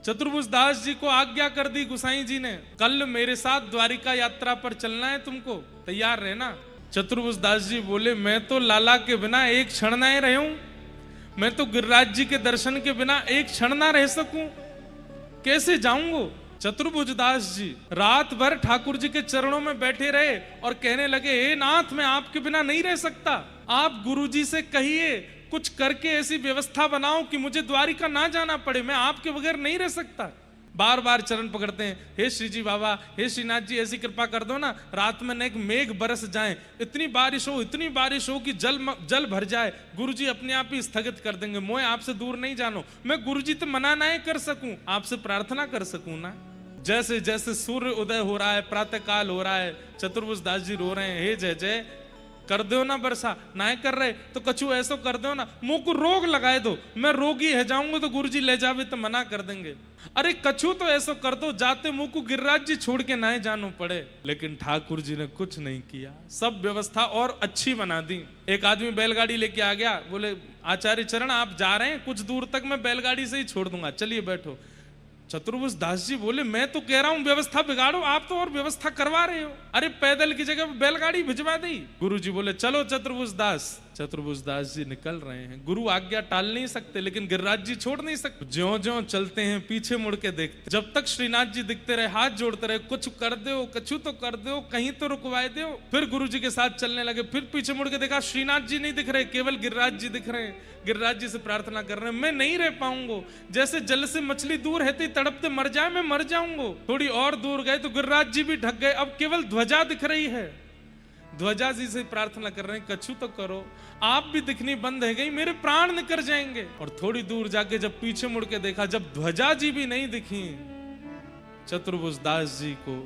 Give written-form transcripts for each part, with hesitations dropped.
चतुर्भुज दास जी को आज्ञा कर दी गुसाई जी ने, कल मेरे साथ द्वारिका यात्रा पर चलना है, तुमको तैयार रहना। चतुर्भुज दास जी बोले, मैं तो लाला के बिना एक क्षण ना रहे हूं, मैं तो गिरिराज जी के दर्शन के बिना एक क्षण ना रह सकूं, कैसे जाऊंगा। चतुर्भुज दास जी रात भर ठाकुर जी के चरणों में बैठे रहे और कहने लगे, हे नाथ, मैं आपके बिना नहीं रह सकता, आप गुरु जी से कहिए कुछ करके ऐसी व्यवस्था बनाओ कि मुझे द्वारिका ना जाना पड़े, मैं आपके बगैर नहीं रह सकता। बार बार चरण पकड़ते हैं, हे श्री जी बाबा, हे श्रीनाथ जी, ऐसी कृपा कर दो ना, रात में एक मेघ बरस जाए, इतनी बारिश हो कि जल भर जाए, गुरु जी अपने आप ही स्थगित कर देंगे, मैं आपसे दूर नहीं जानो, मैं गुरु जी तो मना ना कर सकूं, आपसे प्रार्थना कर सकूं ना। जैसे जैसे सूर्य उदय हो रहा है, प्रातः काल हो रहा है, चतुर्भुज दास जी रो रहे हैं, हे जय जय, कर दो ना वर्षा, ना कर रहे तो कछु ऐसा कर दो ना, मुंह को रोग लगाए दो, मैं रोगी है जाऊंगा तो गुरुजी ले जावे तो मना कर देंगे, अरे कछु तो ऐसा कर दो जाते मुंह को गिरिराज जी छोड़ के ना जानो पड़े। लेकिन ठाकुर जी ने कुछ नहीं किया, सब व्यवस्था और अच्छी बना दी। एक आदमी बैलगाड़ी लेके आ गया, बोले आचार्य चरण आप जा रहे हैं, कुछ दूर तक मैं बैलगाड़ी से ही छोड़ दूंगा, चलिए बैठो। चतुर्भुज दास जी बोले, मैं तो कह रहा हूं व्यवस्था बिगाड़ो, आप तो और व्यवस्था करवा रहे हो, अरे पैदल की जगह बैलगाड़ी भिजवा दी। गुरु जी बोले चलो चतुर्भुज दास। चतुर्भुज दास जी निकल रहे हैं, गुरु आज्ञा टाल नहीं सकते लेकिन गिरिराज जी छोड़ नहीं सकते। ज्यों ज्यों चलते हैं पीछे मुड़ के देखते, जब तक श्रीनाथ जी दिखते रहे हाथ जोड़ते रहे, कुछ कर दो, कछु तो कर दो, कहीं तो रुकवाए दो। फिर गुरु जी के साथ चलने लगे, फिर पीछे मुड़ के देखा श्रीनाथ जी नहीं दिख रहे, केवल गिरिराज जी दिख रहे हैं। गिरिराज जी से प्रार्थना कर रहे हैं, मैं नहीं रह पाऊंगा, जैसे जल से मछली दूर रहती तड़पते मर जाए, मैं मर जाऊंगा। थोड़ी और दूर गए तो गिरिराज जी भी ढक गए, अब केवल ध्वजा दिख रही है। ध्वजा जी से प्रार्थना कर रहे हैं, कछु तो करो, आप भी दिखनी बंद है गई, मेरे प्राण निकल जाएंगे। और थोड़ी दूर जाके जब पीछे मुड़ के देखा, जब ध्वजा जी भी नहीं दिखी, चतुर्भुज दास जी को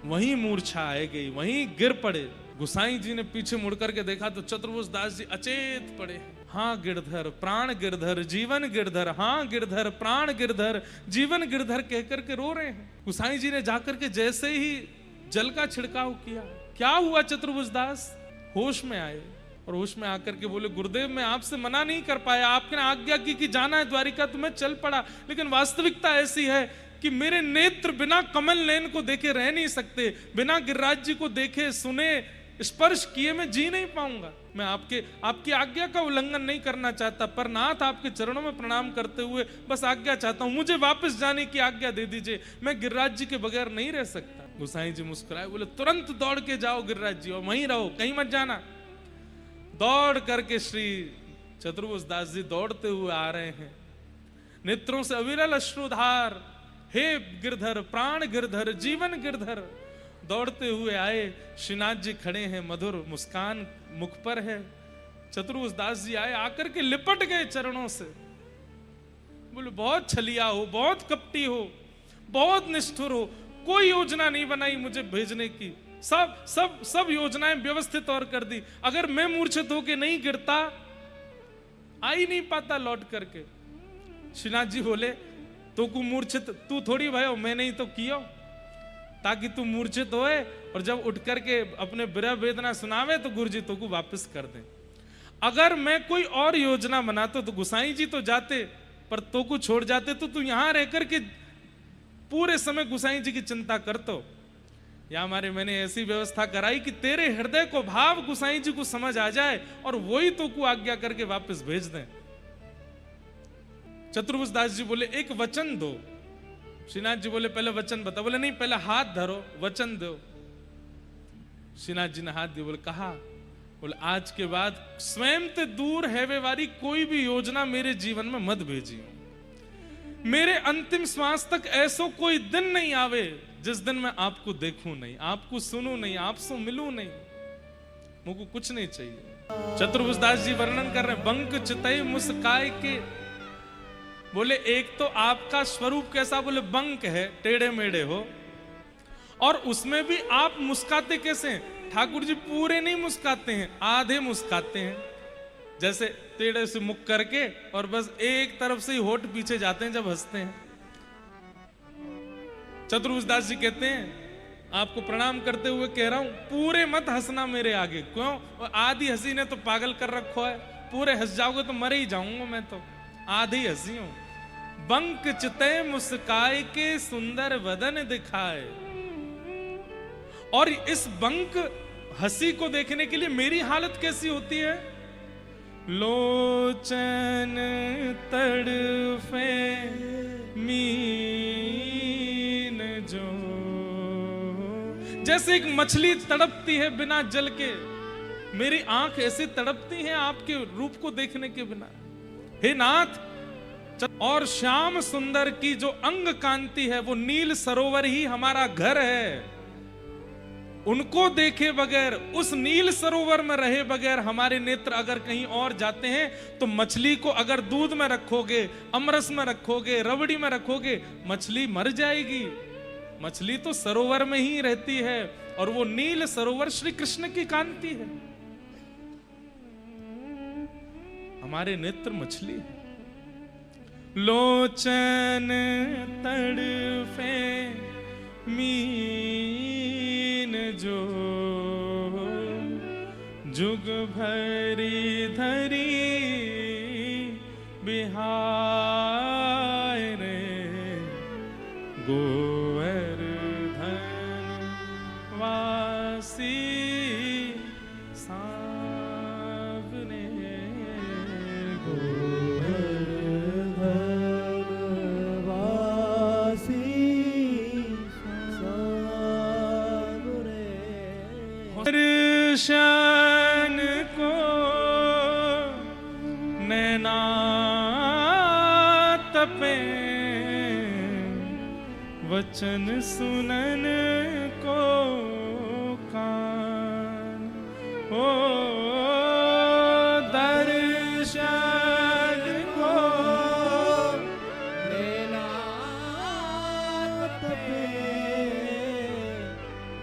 वहीं मूर्छा आ गई, वहीं गिर पड़े। गुसाई जी ने पीछे मुड़ करके देखा तो चतुर्भुज दास जी अचेत पड़े। हाँ गिरधर प्राण गिरधर जीवन गिरधर, हाँ गिरधर प्राण गिरधर जीवन गिरधर कह करके रो रहे हैं। गुसाई जी ने जाकर के जैसे ही जल का छिड़काव किया, क्या हुआ, चतुर्भुज दास होश में आए और होश में आकर के बोले, गुरुदेव मैं आपसे मना नहीं कर पाया, आपने आज्ञा की कि जाना है द्वारिका तो मैं चल पड़ा, लेकिन वास्तविकता ऐसी है कि मेरे नेत्र बिना कमल नयन को देखे रह नहीं सकते, बिना गिरिराज जी को देखे सुने स्पर्श किए मैं जी नहीं पाऊंगा। मैं आपकी आज्ञा का उल्लंघन नहीं करना चाहता, पर नाथ आपके चरणों में प्रणाम करते हुए बस आज्ञा चाहता हूं, मुझे वापस जाने की आज्ञा दे दीजिए, मैं गिरिराज जी के बगैर नहीं रह सकता। गुसाई जी मुस्कुराए, बोले तुरंत दौड़ के जाओ गिरिराज जी और वहीं रहो, कहीं मत जाना। दौड़ करके श्री चतुर्भुज दास जी दौड़ते हुए आ रहे हैं, नेत्रों से अविरल अश्रुधार, हे गिरधर प्राण गिरधर जीवन गिरधर। दौड़ते हुए आए, श्रीनाथ जी खड़े हैं, मधुर मुस्कान मुख पर है। चतुर्भुज दास जी आए, आकर के लिपट गए चरणों से, बोले बहुत छलिया हो, बहुत कपटी हो, बहुत निष्ठुर हो, कोई योजना नहीं बनाई मुझे भेजने की, सब योजनाएं व्यवस्थित और कर दी, अगर मैं मूर्छित होके नहीं गिरता आ ही नहीं पाता लौट करके। श्रीनाथ जी बोले, तो को मूर्छित तू थोड़ी भयो, मैं नहीं तो कियो, ताकि तू मूर्छित होए और जब उठ करके अपने विरह वेदना सुनावे तो गुरु जी तो को वापस कर दे। अगर मैं कोई और योजना बनाता तो गुसाई जी तो जाते, पर तो को छोड़ जाते तो तू यहां रह करके पूरे समय गुसाई जी की चिंता करतो। या मैंने ऐसी व्यवस्था कराई कि तेरे हृदय को भाव गुसाई जी को समझ आ जाए और वही तो को आज्ञा करके वापस भेज दें। चतुर्भुज दास जी बोले, एक वचन दो। श्रीनाथ जी बोले, पहले वचन बता। बोले नहीं, पहले हाथ धरो, वचन दो। श्रीनाथ जी ने हाथ दिया, बोले कहा, बोले आज के बाद स्वयं ते दूर है वे वारी कोई भी योजना मेरे जीवन में मत भेजियो, मेरे अंतिम श्वास तक ऐसो कोई दिन नहीं आवे जिस दिन मैं आपको देखूं नहीं, आपको सुनूं नहीं, आपसे मिलूं नहीं, मुझको कुछ नहीं चाहिए। चतुर्भुज दास जी वर्णन कर रहे हैं, बंक चितई मुस्काए के, बोले एक तो आपका स्वरूप कैसा, बोले बंक है, टेढ़े मेढ़े हो, और उसमें भी आप मुस्काते कैसे हैं? ठाकुर जी पूरे नहीं मुस्काते हैं, आधे मुस्काते हैं, जैसे टेढ़े से मुख करके और बस एक तरफ से ही होठ पीछे जाते हैं जब हंसते हैं। चतुर्भुज दास जी कहते हैं, आपको प्रणाम करते हुए कह रहा हूं, पूरे मत हंसना मेरे आगे, क्यों? और आधी हंसी ने तो पागल कर रखो है, पूरे हंस जाओगे तो मर ही जाऊंगा मैं तो, आधी हंसी हूं। बंक चिते मुस्काए के सुंदर वदन दिखाए। और इस बंक हंसी को देखने के लिए मेरी हालत कैसी होती है? लोचन तड़फे मीन जो, जैसे एक मछली तड़पती है बिना जल के, मेरी आंख ऐसे तड़पती है आपके रूप को देखने के बिना। हे नाथ, और श्याम सुंदर की जो अंग कांति है वो नील सरोवर ही हमारा घर है। उनको देखे बगैर, उस नील सरोवर में रहे बगैर हमारे नेत्र अगर कहीं और जाते हैं तो मछली को अगर दूध में रखोगे, अमरस में रखोगे, रबड़ी में रखोगे, मछली मर जाएगी। मछली तो सरोवर में ही रहती है और वो नील सरोवर श्री कृष्ण की कांति है। हमारे नेत्र मछली है। लोचन तड़फे मीन जो, जुग भरी धरी बिहार रे, गोवर्धन वासी सावने, गोवर्धन वासी सावने, दर्शन को नैना तपे, वचन सुनन को कान, ओ दर्शन को नैना तपे,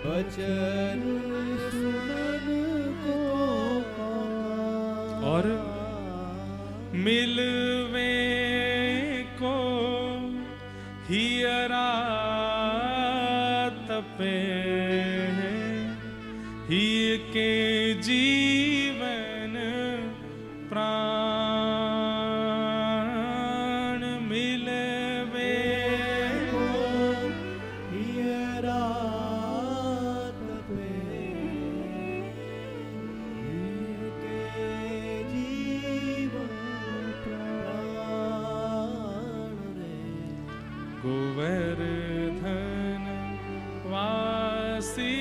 वचन सुनन को कान। और मिलवे को हियरा तपे, ही के जीवन प्राण, मिलवे को हियरा तपे, के जीवन प्राण रे, गोवर्धन वासी